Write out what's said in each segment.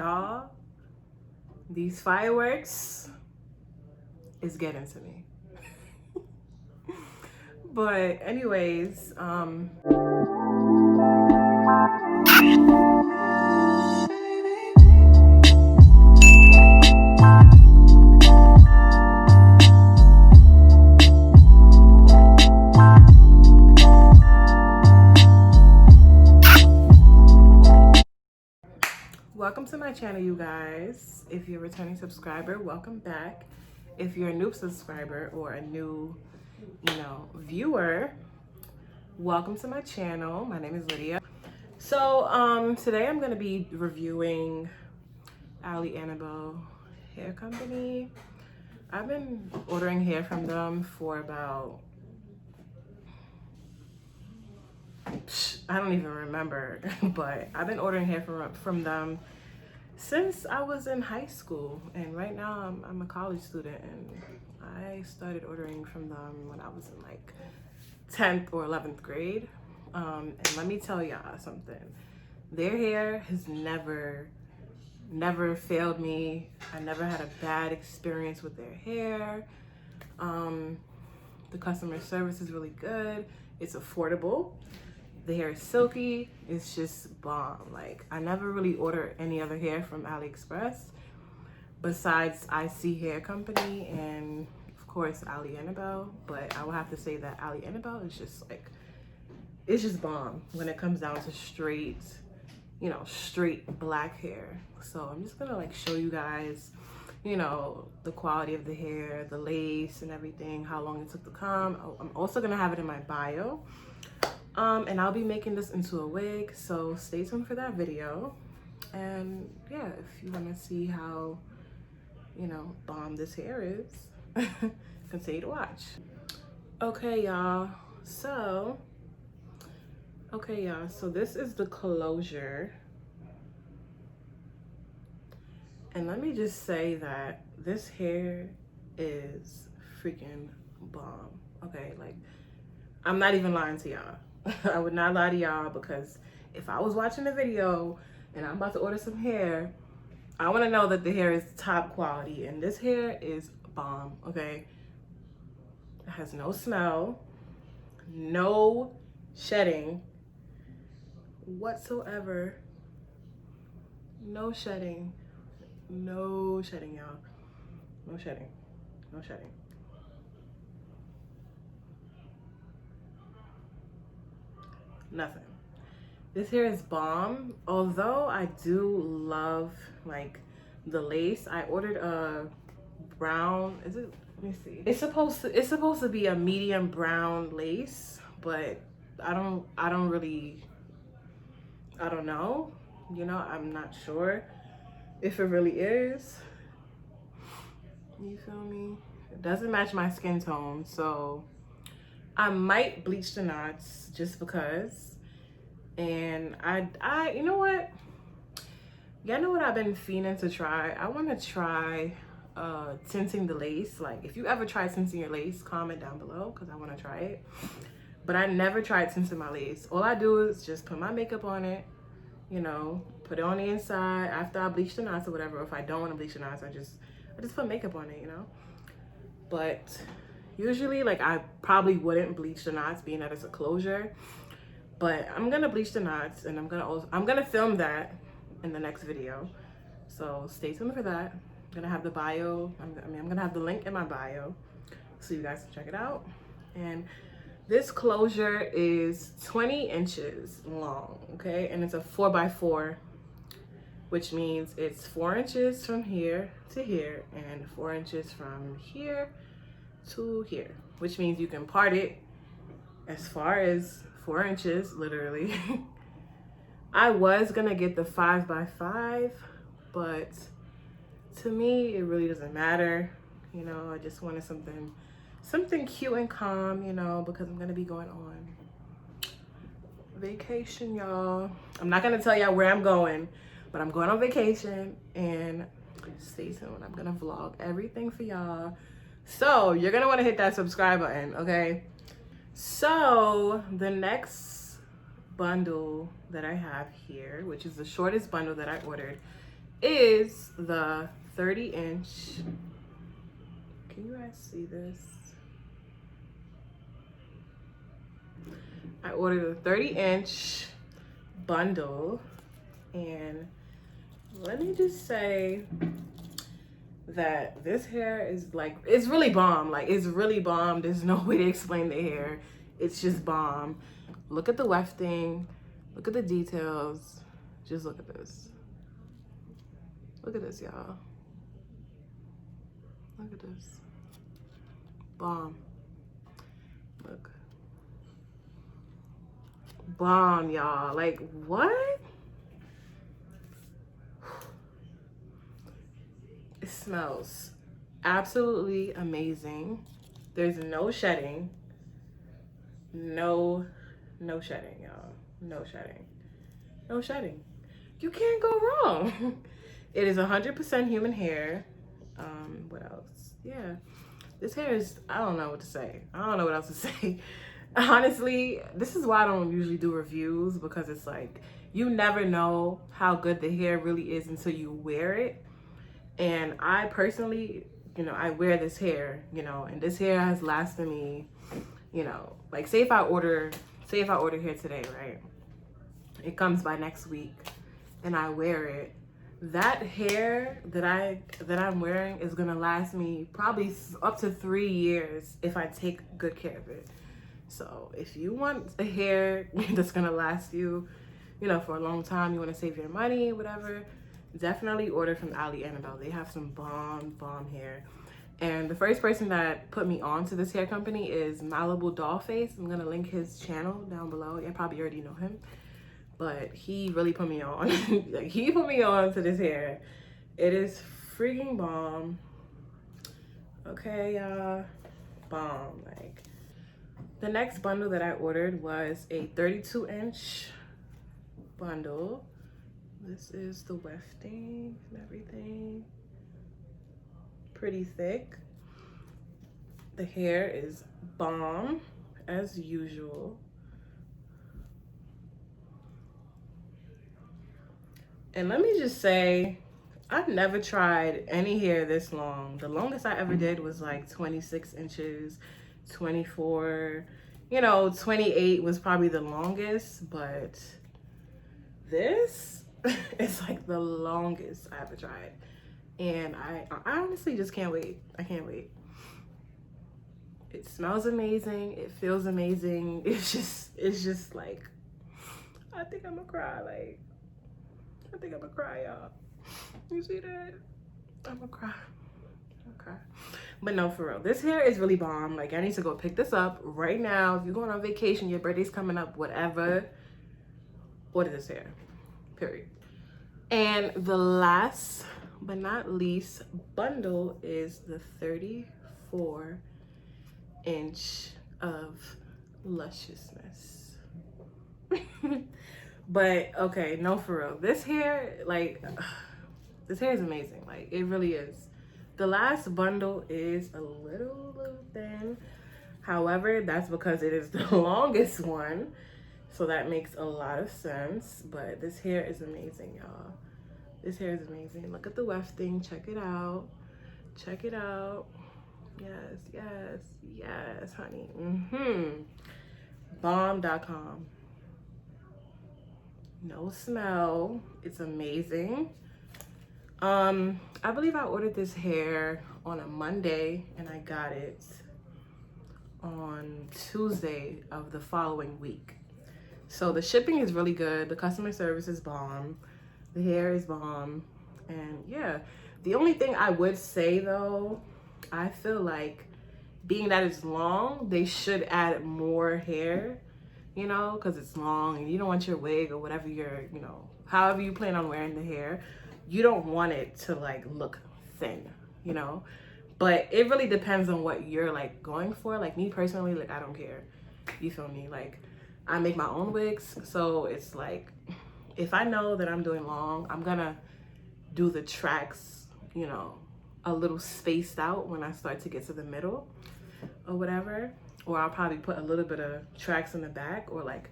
Y'all, these fireworks is getting to me. But anyways, welcome to my channel, you guys. If you're a returning subscriber, welcome back. If you're a new subscriber or a new, viewer, welcome to my channel. My name is Lydia. So today I'm gonna be reviewing Annabelle hair company. I've been ordering hair from them for about, I don't even remember, but I've been ordering hair from them since I was in high school, and right now I'm a college student, and I started ordering from them when I was in like 10th or 11th grade. And let me tell y'all something. Their hair has never failed me. I never had a bad experience with their hair. The customer service is really good. It's affordable. The hair is silky. It's just bomb. Like, I never really order any other hair from AliExpress besides IC Hair Company and of course Annabelle. But I will have to say that Annabelle is just like, it's just bomb when it comes down to straight, straight black hair. So I'm just gonna like show you guys, the quality of the hair, the lace and everything, how long it took to come. I'm also gonna have it in my bio. And I'll be making this into a wig, so stay tuned for that video. And yeah, if you want to see how, bomb this hair is, continue to watch. Okay, y'all. So this is the closure. And let me just say that this hair is freaking bomb. Okay, like, I'm not even lying to y'all. I would not lie to y'all, because if I was watching the video and I'm about to order some hair, I want to know that the hair is top quality, and this hair is bomb. Okay, it has no smell, no shedding whatsoever. No shedding, y'all. No shedding. Nothing. This hair is bomb. Although I do love like the lace. I ordered a brown, is it, let me see. It's supposed to be a medium brown lace, but I don't know. I'm not sure if it really is. You feel me? It doesn't match my skin tone, so I might bleach the knots just because. And I you know what? Y'all know what I've been fiending to try? I want to try tinting the lace. Like, if you ever tried tinting your lace, comment down below, because I want to try it. But I never tried tinting my lace. All I do is just put my makeup on it, put it on the inside after I bleach the knots or whatever. If I don't want to bleach the knots, I just put makeup on it, But usually, like, I probably wouldn't bleach the knots, being that it's a closure. But I'm gonna bleach the knots, and I'm gonna film that in the next video. So stay tuned for that. I'm gonna have the bio. I'm gonna have the link in my bio, so you guys can check it out. And this closure is 20 inches long, okay? And it's a 4x4, which means it's 4 inches from here to here and 4 inches from here to here, which means you can part it as far as 4 inches, literally. I was gonna get the 5x5, but to me, it really doesn't matter. I just wanted something cute and calm, because I'm gonna be going on vacation, y'all. I'm not gonna tell y'all where I'm going, but I'm going on vacation, and stay tuned. I'm gonna vlog everything for y'all. So you're gonna wanna hit that subscribe button, okay? So the next bundle that I have here, which is the shortest bundle that I ordered, is the 30-inch. Can you guys see this? I ordered a 30-inch bundle, and let me just say that this hair is like, it's really bomb. Like, it's really bomb. There's no way to explain the hair. It's just bomb. Look at the wefting. Look at the details. Just look at this. Look at this, y'all. Look at this. Bomb. Look. Bomb, y'all. Like, what? It smells absolutely amazing. There's no shedding. No shedding, y'all. No shedding. No shedding. You can't go wrong. It is 100% human hair. What else? Yeah. This hair is, I don't know what to say. I don't know what else to say. Honestly, this is why I don't usually do reviews, because it's like, you never know how good the hair really is until you wear it. And I personally, you know, I wear this hair, you know, and this hair has lasted me, you know, like say if I order hair today, right? It comes by next week and I wear it. That hair that I'm wearing is gonna last me probably up to 3 years if I take good care of it. So if you want a hair that's gonna last you, you know, for a long time, you wanna save your money, whatever, definitely order from Annabelle. They have some bomb hair. And the first person that put me on to this hair company is Malibu Dollface. I'm gonna link his channel down below. You probably already know him, but he really put me on. Like, he put me on to this hair. It is freaking bomb. Okay, y'all, bomb. Like, the next bundle that I ordered was a 32-inch bundle. This is the wefting and everything. Pretty thick. The hair is bomb as usual. And let me just say, I've never tried any hair this long. The longest I ever did was like 26 inches, 24, you know, 28 was probably the longest, but this is like the longest I ever tried. And I honestly just can't wait. I can't wait. It smells amazing. It feels amazing. It's just like, I think I'm gonna cry. Like, I think I'm gonna cry, y'all. You see that? I'm gonna cry. I'm gonna cry. But no, for real, this hair is really bomb. Like, I need to go pick this up right now. If you're going on vacation, your birthday's coming up, whatever, order this hair, period. And the last but not least bundle is the 34-inch of lusciousness. But okay, no, for real, this hair, like, this hair is amazing. Like, it really is. The last bundle is a little thin. However, that's because it is the longest one, so that makes a lot of sense. But this hair is amazing, y'all. This hair is amazing. Look at the wefting. Check it out. Check it out. Yes, yes, yes, honey. Bomb.com. No smell. It's amazing. I believe I ordered this hair on a Monday and I got it on Tuesday of the following week. So the shipping is really good. The customer service is bomb. The hair is bomb. And yeah, the only thing I would say though, I feel like being that it's long, they should add more hair, you know, because it's long and you don't want your wig or whatever you're, you know, however you plan on wearing the hair, you don't want it to like look thin, you know. But it really depends on what you're like going for. Like me personally, like I don't care, you feel me? Like I make my own wigs, so it's like if I know that I'm doing long, I'm gonna do the tracks, you know, a little spaced out when I start to get to the middle or whatever. Or I'll probably put a little bit of tracks in the back or like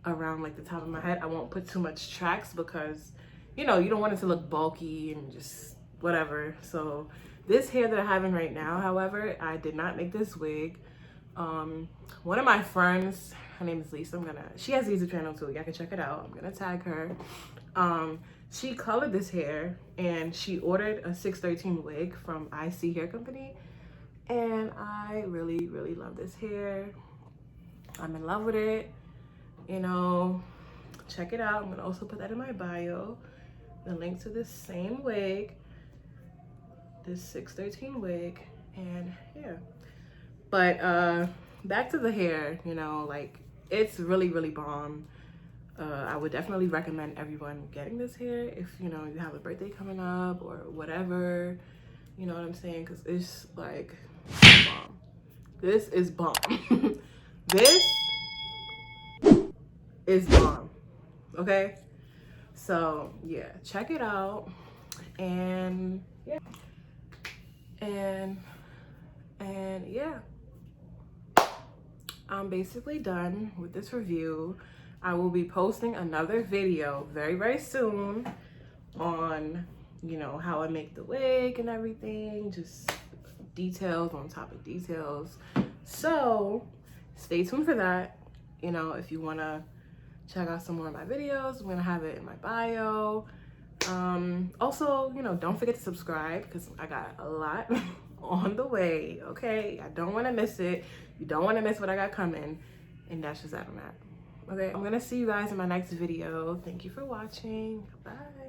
around like the top of my head. I won't put too much tracks because you know, you don't want it to look bulky and just whatever. So this hair that I'm having right now, however, I did not make this wig. One of my friends, her name is Lisa, she has a YouTube channel too, y'all can check it out. I'm gonna tag her. She colored this hair and she ordered a 613 wig from IC Hair Company, and I really love this hair. I'm in love with it, you know. Check it out. I'm gonna also put that in my bio, the link to this same wig, this 613 wig. And yeah, but back to the hair, you know, like it's really bomb. I would definitely recommend everyone getting this hair if, you know, you have a birthday coming up or whatever, you know what I'm saying? Because it's like bomb. This is bomb. This is bomb. Okay, so yeah, check it out. And yeah, and yeah, I'm basically done with this review. I will be posting another video very soon on, you know, how I make the wig and everything, just details on top of details. So stay tuned for that. You know, if you want to check out some more of my videos, I'm gonna have it in my bio. Also, you know, don't forget to subscribe because I got a lot on the way. Okay, I don't want to miss it. You don't want to miss what I got coming, and that's just that on that. Okay, I'm gonna see you guys in my next video. Thank you for watching. Bye.